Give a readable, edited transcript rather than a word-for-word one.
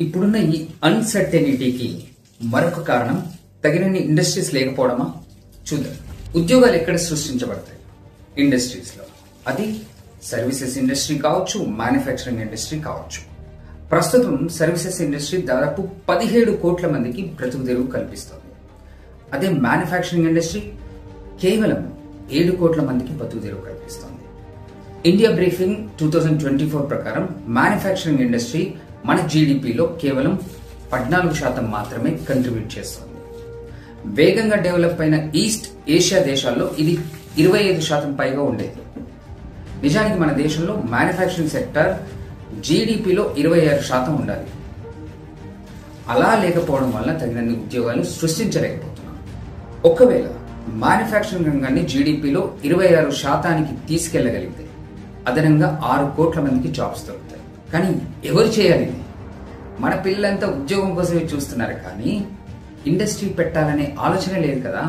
ఇప్పుడున్న ఈ అన్సర్టెనిటీకి మరొక కారణం తగినన్ని ఇండస్ట్రీస్ లేకపోవడమా? చూద్దాం. ఉద్యోగాలు ఎక్కడ సృష్టించబడతాయి? ఇండస్ట్రీస్ లో. అది సర్వీసెస్ ఇండస్ట్రీ కావచ్చు, మ్యానుఫ్యాక్చరింగ్ ఇండస్ట్రీ కావచ్చు. ప్రస్తుతం సర్వీసెస్ ఇండస్ట్రీ దాదాపు 17 కోట్ల మందికి బ్రతుకు తెరువు కల్పిస్తోంది. అదే మ్యానుఫ్యాక్చరింగ్ ఇండస్ట్రీ కేవలం 7 కోట్ల మందికి బతుకు తెరువు కల్పిస్తోంది. ఇండియా బ్రీఫింగ్ 2024 ప్రకారం మ్యానుఫ్యాక్చరింగ్ ఇండస్ట్రీ మన జీడిపిలో కేవలం 14% మాత్రమే కంట్రిబ్యూట్ చేస్తోంది. వేగంగా డెవలప్ అయిన ఈస్ట్ ఏషియా దేశాల్లో ఇది 25% పైగా ఉండేది. నిజానికి మన దేశంలో మ్యానుఫ్యాక్చరింగ్ సెక్టర్ జీడిపిలో 26% ఉండాలి. అలా లేకపోవడం వల్ల తగినన్ని ఉద్యోగాలు సృష్టించలేకపోతున్నాం. ఒకవేళ మ్యానుఫ్యాక్చరింగ్ రంగాన్ని జీడిపిలో 26%కి తీసుకెళ్లగలిగితే అదనంగా 6 కోట్ల మందికి జాబ్స్ దొరుకుతాయి. కానీ ఎవరు చేయాలి? మన పిల్లలంతా ఉద్యోగం కోసమే చూస్తున్నారు, కానీ ఇండస్ట్రీ పెట్టాలనే ఆలోచన లేదు కదా.